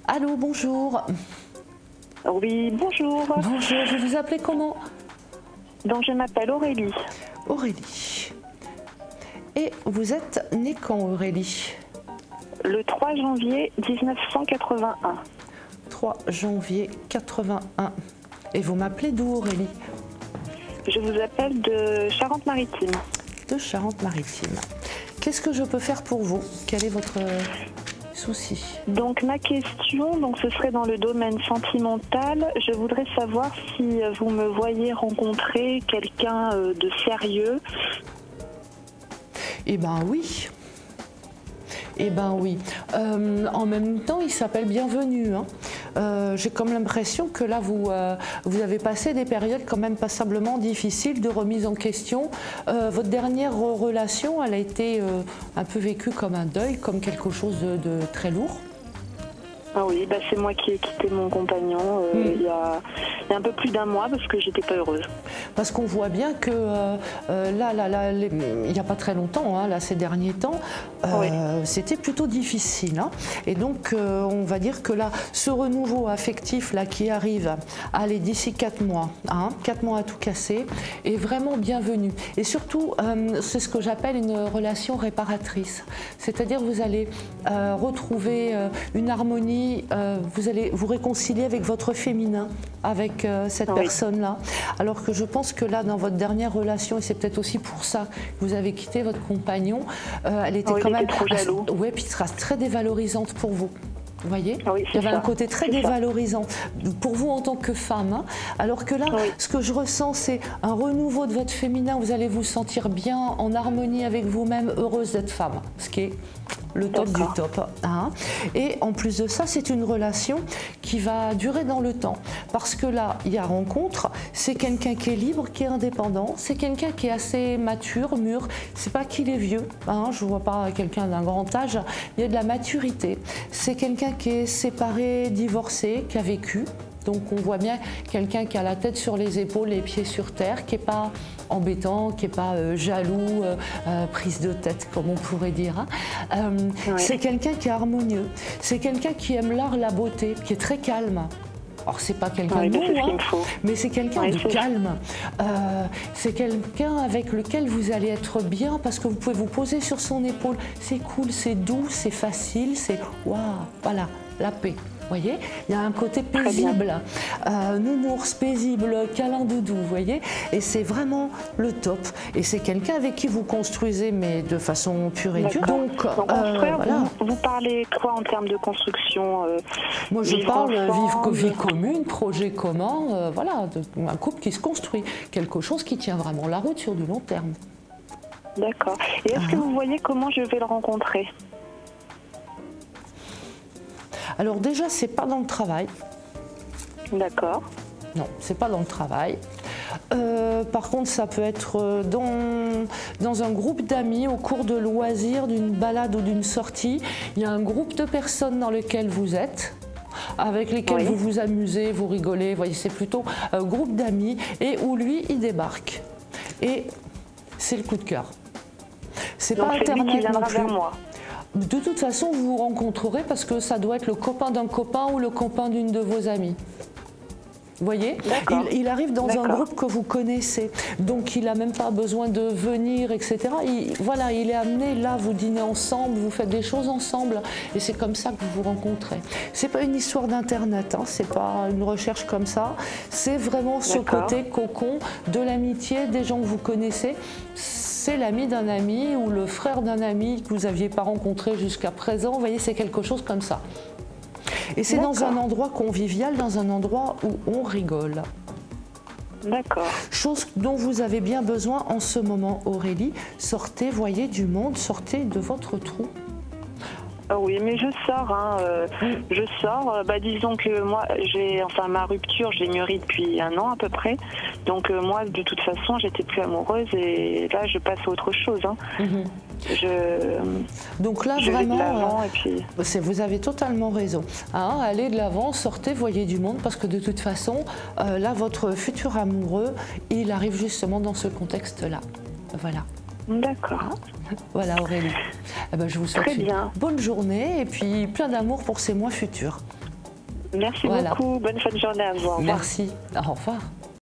Allô, bonjour. Oui, bonjour. Bonjour, vous vous appelez comment? Donc, je m'appelle Aurélie. Aurélie. Et vous êtes née quand, Aurélie? Le 3 janvier 1981. 3 janvier 81. Et vous m'appelez d'où, Aurélie? Je vous appelle de Charente-Maritime. De Charente-Maritime. Qu'est-ce que je peux faire pour vous? Quel est votre souci? Donc, ma question, ce serait dans le domaine sentimental. Je voudrais savoir si vous me voyez rencontrer quelqu'un de sérieux. Eh ben oui. Eh ben oui. En même temps, il s'appelle Bienvenue. Hein. J'ai comme l'impression que là, vous avez passé des périodes quand même passablement difficiles de remise en question. Votre dernière relation, elle a été un peu vécue comme un deuil, comme quelque chose de très lourd. Ah oui, c'est moi qui ai quitté mon compagnon il y a un peu plus d'un mois parce que j'étais pas heureuse. Parce qu'on voit bien que là, il n'y a pas très longtemps, hein, là, ces derniers temps, Oui. c'était plutôt difficile. Hein. Et donc, on va dire que là, ce renouveau affectif là, qui arrive, allez, d'ici 4 mois, hein, 4 mois à tout casser, est vraiment bienvenu. Et surtout, c'est ce que j'appelle une relation réparatrice. C'est-à-dire, vous allez retrouver une harmonie. Vous allez vous réconcilier avec votre féminin, avec cette personne-là. Alors que je pense que là, dans votre dernière relation, et c'est peut-être aussi pour ça que vous avez quitté votre compagnon, elle était quand même trop jaloux. Ouais, puis sera très dévalorisante pour vous. Vous voyez, oui, il y avait ça. un côté très dévalorisant pour vous en tant que femme. Hein. Alors que là, ce que je ressens, c'est un renouveau de votre féminin. Vous allez vous sentir bien, en harmonie avec vous-même, heureuse d'être femme. Ce qui est le top du top. Hein. Et en plus de ça, c'est une relation qui va durer dans le temps. Parce que là, il y a rencontre, c'est quelqu'un qui est libre, qui est indépendant, c'est quelqu'un qui est assez mature, mûr. C'est pas qu'il est vieux, hein. Je ne vois pas quelqu'un d'un grand âge, il y a de la maturité. C'est quelqu'un qui est séparé, divorcé, qui a vécu. Donc on voit bien quelqu'un qui a la tête sur les épaules, les pieds sur terre, qui n'est pas embêtant, qui n'est pas jaloux, prise de tête comme on pourrait dire. Hein. C'est quelqu'un qui est harmonieux, c'est quelqu'un qui aime l'art, la beauté, qui est très calme. Alors c'est pas quelqu'un de beau, hein, mais c'est quelqu'un de calme. C'est quelqu'un avec lequel vous allez être bien parce que vous pouvez vous poser sur son épaule. C'est cool, c'est doux, c'est facile, c'est waouh, voilà, la paix. Vous voyez, il y a un côté paisible, nounours, paisible, câlin doudou, vous voyez, et c'est vraiment le top. Et c'est quelqu'un avec qui vous construisez, mais de façon pure et dure. Donc construire, voilà. Vous parlez quoi en termes de construction Moi, je parle vie commune, projet commun, voilà, un couple qui se construit, quelque chose qui tient vraiment la route sur du long terme. D'accord. Et est-ce que vous voyez comment je vais le rencontrer ? Alors déjà, c'est pas dans le travail. D'accord. Non, c'est pas dans le travail. Par contre, ça peut être dans un groupe d'amis, au cours de loisirs, d'une balade ou d'une sortie. Il y a un groupe de personnes dans lequel vous êtes, avec lesquels vous vous amusez, vous rigolez. Vous voyez, c'est plutôt un groupe d'amis et où lui, il débarque. Et c'est le coup de cœur. C'est pas Internet non plus. De toute façon, vous vous rencontrerez parce que ça doit être le copain d'un copain ou le copain d'une de vos amies. Vous voyez, il arrive dans un groupe que vous connaissez, donc il n'a même pas besoin de venir, etc. Voilà, il est amené là, vous dînez ensemble, vous faites des choses ensemble, et c'est comme ça que vous vous rencontrez. C'est pas une histoire d'internet, hein, c'est pas une recherche comme ça, c'est vraiment ce côté cocon de l'amitié, des gens que vous connaissez. C'est l'ami d'un ami ou le frère d'un ami que vous n'aviez pas rencontré jusqu'à présent. Vous voyez, c'est quelque chose comme ça. Et c'est dans un endroit convivial, dans un endroit où on rigole. D'accord. Chose dont vous avez bien besoin en ce moment, Aurélie. Sortez, voyez du monde, sortez de votre trou. Oui, mais je sors, hein, je sors. Disons que moi, ma rupture, je l'ai mûrie depuis 1 an à peu près. Donc moi, de toute façon, j'étais plus amoureuse et là, je passe à autre chose. Hein. Donc là, vraiment, vous avez totalement raison. Hein, allez de l'avant, sortez, voyez du monde, parce que de toute façon, là, votre futur amoureux, il arrive justement dans ce contexte-là. Voilà. D'accord. Voilà, Aurélie. Eh ben, je vous souhaite une bonne journée et puis plein d'amour pour ces mois futurs. Merci beaucoup. Bonne fin de journée à vous. Au revoir. Merci. Au revoir.